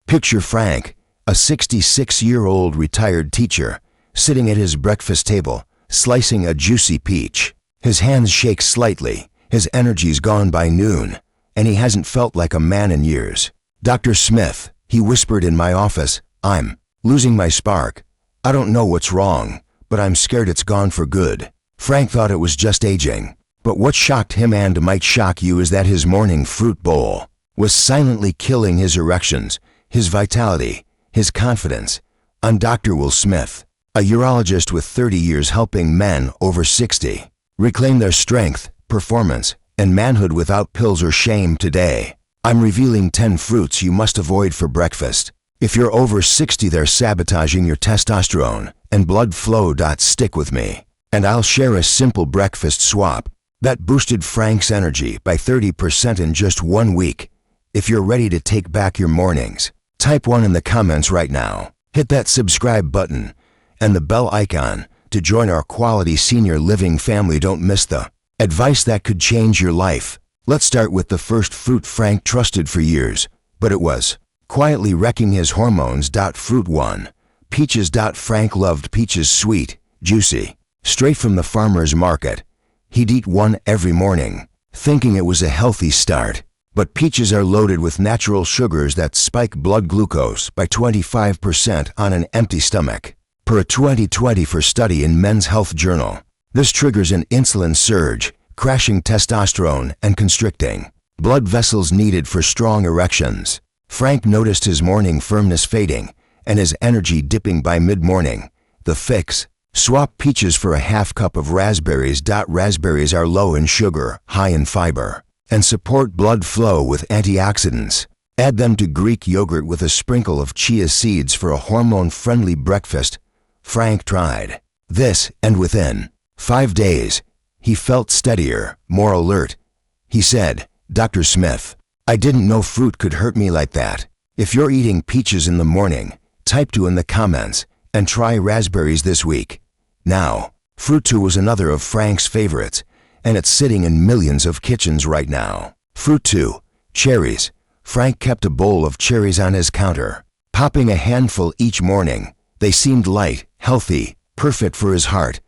Picture Frank, a 66-year-old retired teacher, sitting at his breakfast table, slicing a juicy peach. His hands shake slightly, his energy's gone by noon, and he hasn't felt like a man in years. "Dr. Smith," he whispered in my office, "I'm losing my spark. I don't know what's wrong, but I'm scared it's gone for good." Frank thought it was just aging. But what shocked him and might shock you is that his morning fruit bowl was silently killing his erections, his vitality, his confidence. I'm Dr. Will Smith, a urologist with 30 years helping men over 60 reclaim their strength, performance, and manhood without pills or shame today. I'm revealing 10 fruits you must avoid for breakfast. If you're over 60, they're sabotaging your testosterone and blood flow. Stick with me, and I'll share a simple breakfast swap that boosted Frank's energy by 30% in just 1 week. If you're ready to take back your mornings, type 1 in the comments right now. Hit that subscribe button and the bell icon to join our quality senior living family. Don't miss the advice that could change your life. Let's start with the first fruit Frank trusted for years, but it was quietly wrecking his hormones. Fruit 1. Peaches. Frank loved peaches, sweet, juicy, straight from the farmer's market. He'd eat one every morning, thinking it was a healthy start. But peaches are loaded with natural sugars that spike blood glucose by 25% on an empty stomach, per a 2024 study in Men's Health Journal. This triggers an insulin surge, crashing testosterone and constricting blood vessels needed for strong erections. Frank noticed his morning firmness fading and his energy dipping by mid-morning. The fix: swap peaches for a half cup of raspberries. Raspberries are low in sugar, high in fiber, and support blood flow with antioxidants. Add them to Greek yogurt with a sprinkle of chia seeds for a hormone-friendly breakfast. Frank tried this, and within 5 days, he felt steadier, more alert. He said, "Dr. Smith, I didn't know fruit could hurt me like that." If you're eating peaches in the morning, type 2 in the comments and try raspberries this week. Now, Fruit 2 was another of Frank's favorites, and it's sitting in millions of kitchens right now. Fruit 2. Cherries. Frank kept a bowl of cherries on his counter, popping a handful each morning. They seemed light, healthy, perfect for his heart.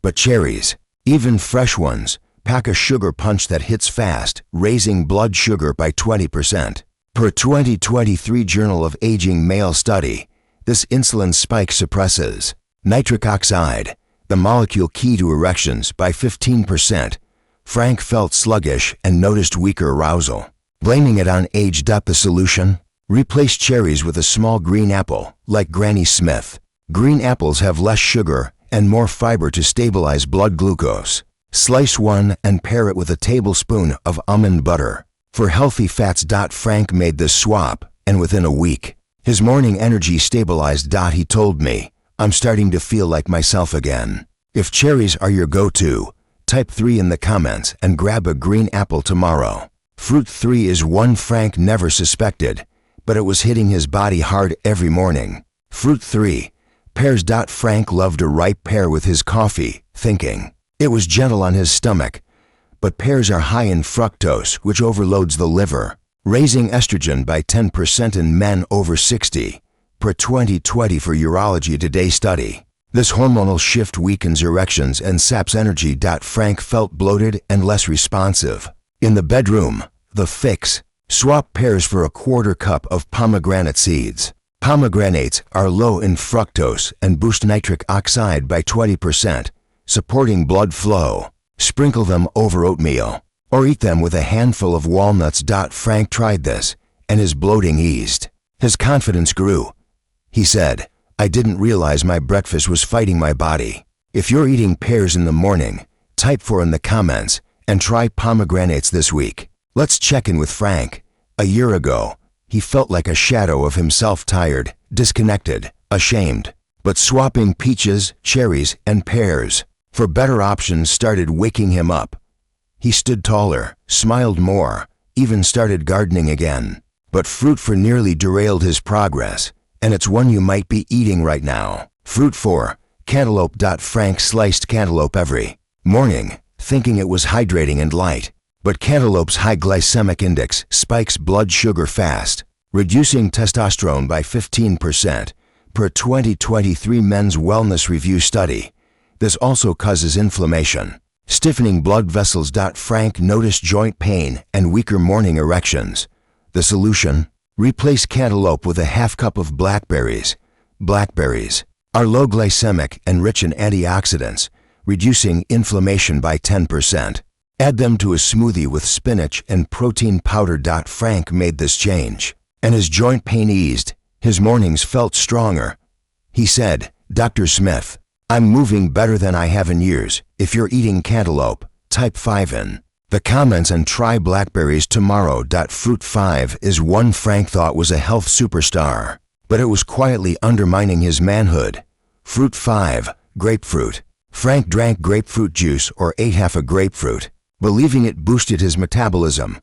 But cherries, even fresh ones, pack a sugar punch that hits fast, raising blood sugar by 20%. Per 2023 Journal of Aging Male study, this insulin spike suppresses nitric oxide, the molecule key to erections, by 15%. Frank felt sluggish and noticed weaker arousal, blaming it on age. The solution? Replace cherries with a small green apple, like Granny Smith. Green apples have less sugar and more fiber to stabilize blood glucose. Slice one and pair it with a tablespoon of almond butter for healthy fats. Frank made this swap, and within a week, his morning energy stabilized. He told me, "I'm starting to feel like myself again." If cherries are your go-to, type 3 in the comments and grab a green apple tomorrow. Fruit 3 is one Frank never suspected, but it was hitting his body hard every morning. Fruit 3. Pears. Frank loved a ripe pear with his coffee, thinking it was gentle on his stomach. But pears are high in fructose, which overloads the liver, raising estrogen by 10% in men over 60, per 2024 Urology Today study. This hormonal shift weakens erections and saps energy. Frank felt bloated and less responsive. In the bedroom, the fix: swap pears for a quarter cup of pomegranate seeds. Pomegranates are low in fructose and boost nitric oxide by 20%, supporting blood flow. Sprinkle them over oatmeal, or eat them with a handful of walnuts. Frank tried this, and his bloating eased. His confidence grew. He said, "I didn't realize my breakfast was fighting my body." If you're eating pears in the morning, type 4 in the comments and try pomegranates this week. Let's check in with Frank. A year ago, he felt like a shadow of himself, tired, disconnected, ashamed. But swapping peaches, cherries, and pears for better options started waking him up. He stood taller, smiled more, even started gardening again. But Fruit 4 nearly derailed his progress, and it's one you might be eating right now. Fruit 4. Cantaloupe. Frank sliced cantaloupe every morning, thinking it was hydrating and light. But cantaloupe's high glycemic index spikes blood sugar fast. reducing testosterone by 15%, per 2023 Men's Wellness Review study. This also causes inflammation, stiffening blood vessels. Frank noticed joint pain and weaker morning erections. The solution? Replace cantaloupe with a half cup of blackberries. Blackberries are low glycemic and rich in antioxidants, reducing inflammation by 10%. Add them to a smoothie with spinach and protein powder. Frank made this change, and his joint pain eased. His mornings felt stronger. He said, "Dr. Smith, I'm moving better than I have in years. If you're eating cantaloupe, type 5 in the comments and try blackberries tomorrow." Fruit 5 is one Frank thought was a health superstar, but it was quietly undermining his manhood. Fruit 5, grapefruit. Frank drank grapefruit juice or ate half a grapefruit, believing it boosted his metabolism.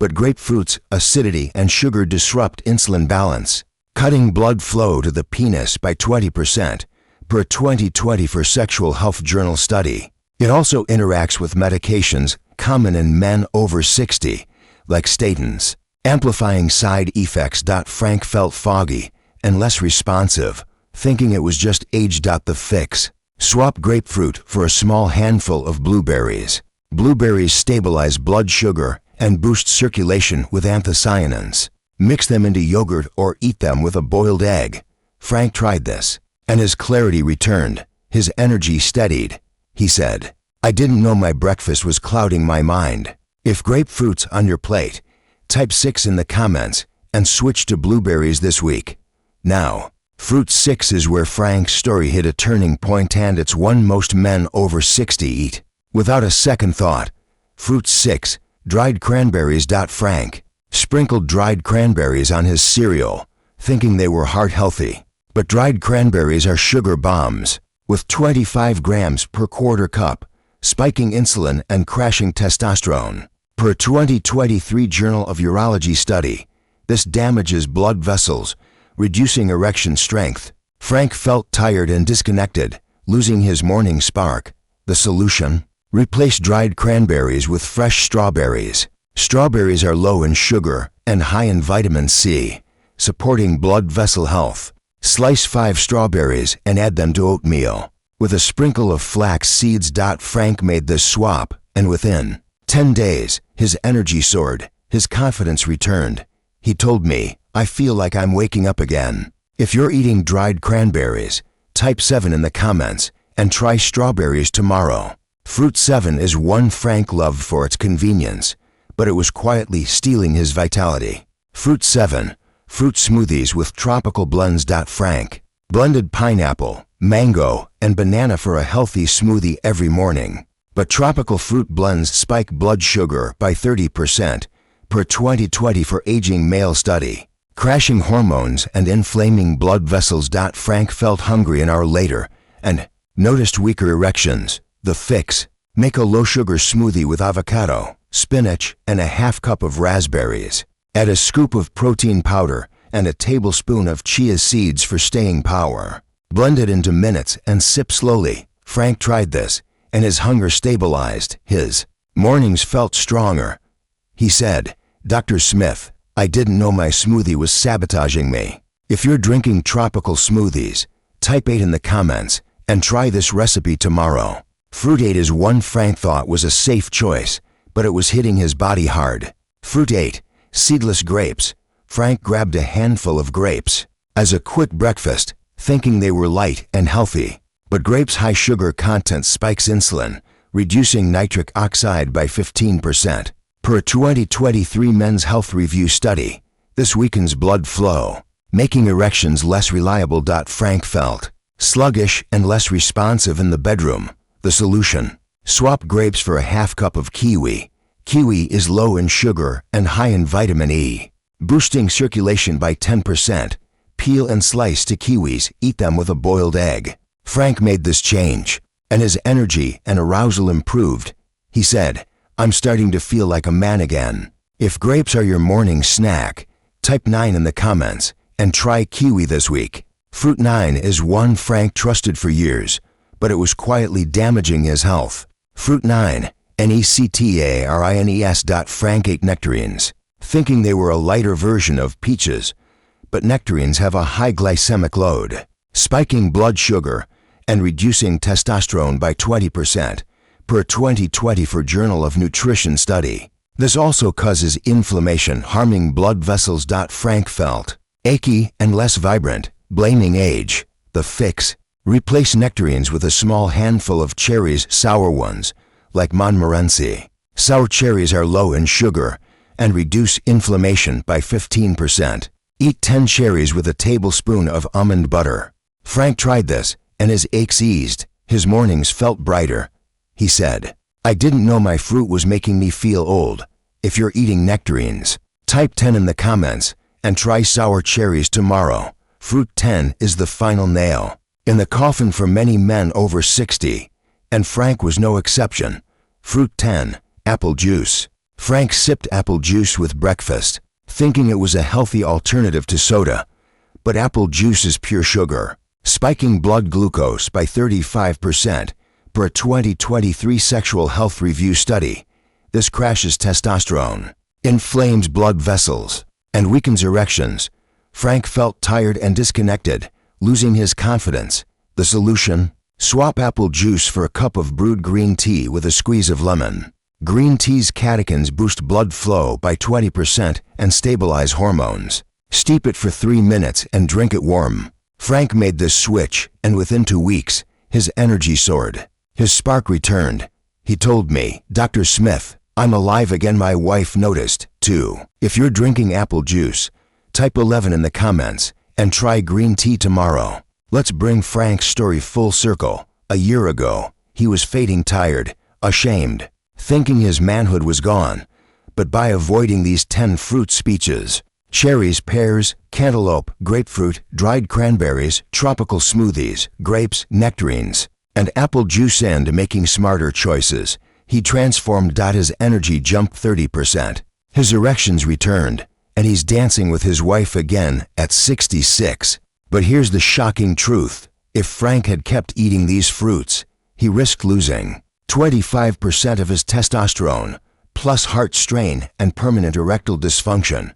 But grapefruit's acidity and sugar disrupt insulin balance, cutting blood flow to the penis by 20%, per 2024 Sexual Health Journal study. It also interacts with medications common in men over 60, like statins, amplifying side effects. Frank felt foggy and less responsive, thinking it was just age. The fix: swap grapefruit for a small handful of blueberries. Blueberries stabilize blood sugar and boost circulation with anthocyanins. Mix them into yogurt or eat them with a boiled egg. Frank tried this, and his clarity returned. His energy steadied. He said, "I didn't know my breakfast was clouding my mind." If grapefruit's on your plate, type 6 in the comments and switch to blueberries this week. Now, Fruit 6 is where Frank's story hit a turning point, and it's one most men over 60 eat without a second thought. Fruit 6, dried cranberries. Frank sprinkled dried cranberries on his cereal, thinking they were heart healthy. But dried cranberries are sugar bombs, with 25 grams per quarter cup, spiking insulin and crashing testosterone. Per 2023 Journal of Urology study, this damages blood vessels, reducing erection strength. Frank felt tired and disconnected, losing his morning spark. The solution? Replace dried cranberries with fresh strawberries. Strawberries are low in sugar and high in vitamin C, supporting blood vessel health. Slice 5 strawberries and add them to oatmeal, with a sprinkle of flax seeds. Frank made this swap, and within 10 days, his energy soared, his confidence returned. He told me, "I feel like I'm waking up again." If you're eating dried cranberries, type 7 in the comments and try strawberries tomorrow. Fruit 7 is one Frank loved for its convenience, but it was quietly stealing his vitality. Fruit 7, fruit smoothies with tropical blends. Frank blended pineapple, mango, and banana for a healthy smoothie every morning. But tropical fruit blends spike blood sugar by 30%, per 2020 for aging male study, crashing hormones and inflaming blood vessels. Frank felt hungry an hour later and noticed weaker erections. The fix: make a low-sugar smoothie with avocado, spinach, and a half cup of raspberries. Add a scoop of protein powder and a tablespoon of chia seeds for staying power. Blend it into minutes and sip slowly. Frank tried this, and his hunger stabilized. His mornings felt stronger. He said, "Dr. Smith, I didn't know my smoothie was sabotaging me." If you're drinking tropical smoothies, type 8 in the comments and try this recipe tomorrow. Fruit 8 is one Frank thought was a safe choice, but it was hitting his body hard. Fruit 8, seedless grapes. Frank grabbed a handful of grapes as a quick breakfast, thinking they were light and healthy. But grapes' high sugar content spikes insulin, reducing nitric oxide by 15%. Per 2023 Men's Health Review study, this weakens blood flow, making erections less reliable. Frank felt sluggish and less responsive in the bedroom. The solution: swap grapes for a half cup of kiwi. Kiwi is low in sugar and high in vitamin E, boosting circulation by 10%. Peel and slice 2 kiwis, eat them with a boiled egg. Frank made this change, and his energy and arousal improved. He said, "I'm starting to feel like a man again." If grapes are your morning snack, type 9 in the comments and try kiwi this week. Fruit 9 is one Frank trusted for years, but it was quietly damaging his health. Fruit 9, Nectarines. Frank ate nectarines, thinking they were a lighter version of peaches, but nectarines have a high glycemic load, spiking blood sugar and reducing testosterone by 20%, per 2024 Journal of Nutrition study. This also causes inflammation, harming blood vessels. Frank felt achy and less vibrant, blaming age. The fix: replace nectarines with a small handful of cherries, sour ones, like Montmorency. Sour cherries are low in sugar and reduce inflammation by 15%. Eat 10 cherries with a tablespoon of almond butter. Frank tried this, and his aches eased. His mornings felt brighter. He said, "I didn't know my fruit was making me feel old." If you're eating nectarines, type 10 in the comments and try sour cherries tomorrow. Fruit 10 is the final nail in the coffin for many men over 60, and Frank was no exception. Fruit 10, apple juice. Frank sipped apple juice with breakfast, thinking it was a healthy alternative to soda. But apple juice is pure sugar, spiking blood glucose by 35%, per a 2023 Sexual Health Review study. This crashes testosterone, inflames blood vessels, and weakens erections. Frank felt tired and disconnected, losing his confidence. The solution? Swap apple juice for a cup of brewed green tea with a squeeze of lemon. Green tea's catechins boost blood flow by 20% and stabilize hormones. Steep it for 3 minutes and drink it warm. Frank made this switch, and within 2 weeks, his energy soared. His spark returned. He told me, "Dr. Smith, I'm alive again." My wife noticed, too. If you're drinking apple juice, type 11 in the comments and try green tea tomorrow. Let's bring Frank's story full circle. A year ago, he was fading tired, ashamed, thinking his manhood was gone. But by avoiding these 10 fruit speeches, cherries, pears, cantaloupe, grapefruit, dried cranberries, tropical smoothies, grapes, nectarines, and apple juice, and making smarter choices, he transformed. His energy jumped 30%. His erections returned, and he's dancing with his wife again at 66. But here's the shocking truth. If Frank had kept eating these fruits, he risked losing 25% of his testosterone, plus heart strain and permanent erectile dysfunction.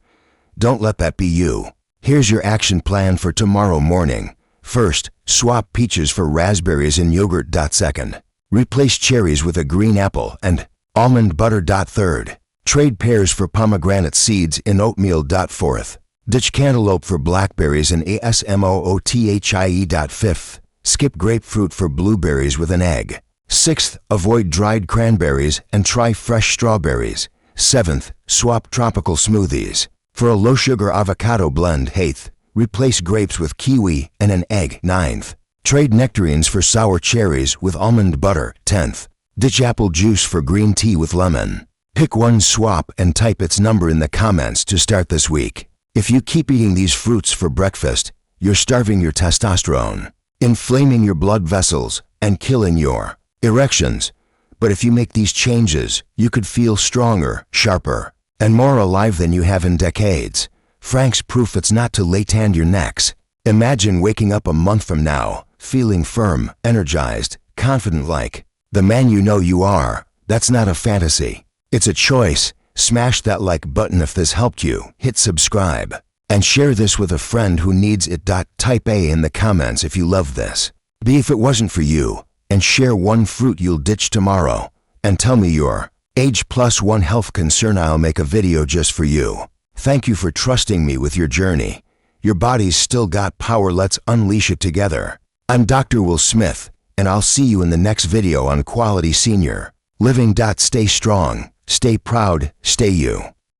Don't let that be you. Here's your action plan for tomorrow morning. First, swap peaches for raspberries in yogurt. Second, replace cherries with a green apple and almond butter. Third, trade pears for pomegranate seeds in oatmeal. Fourth, ditch cantaloupe for blackberries and asmoothie. Fifth, skip grapefruit for blueberries with an egg. Sixth, avoid dried cranberries and try fresh strawberries. Seventh, swap tropical smoothies for a low-sugar avocado blend. Eighth, replace grapes with kiwi and an egg. Ninth, trade nectarines for sour cherries with almond butter. 10th, ditch apple juice for green tea with lemon. Pick one swap and type its number in the comments to start this week. If you keep eating these fruits for breakfast, you're starving your testosterone, inflaming your blood vessels, and killing your erections. But if you make these changes, you could feel stronger, sharper, and more alive than you have in decades. Frank's proof it's not too late to end your necks. Imagine waking up a month from now, feeling firm, energized, confident, like the man you know you are. That's not a fantasy. It's a choice. Smash that like button if this helped you. Hit subscribe. And share this with a friend who needs it. Type A in the comments if you love this. B if it wasn't for you. And share one fruit you'll ditch tomorrow. And tell me your age plus one health concern. I'll make a video just for you. Thank you for trusting me with your journey. Your body's still got power. Let's unleash it together. I'm Dr. Will Smith, and I'll see you in the next video on Quality Senior Living. Stay strong, stay proud, stay you.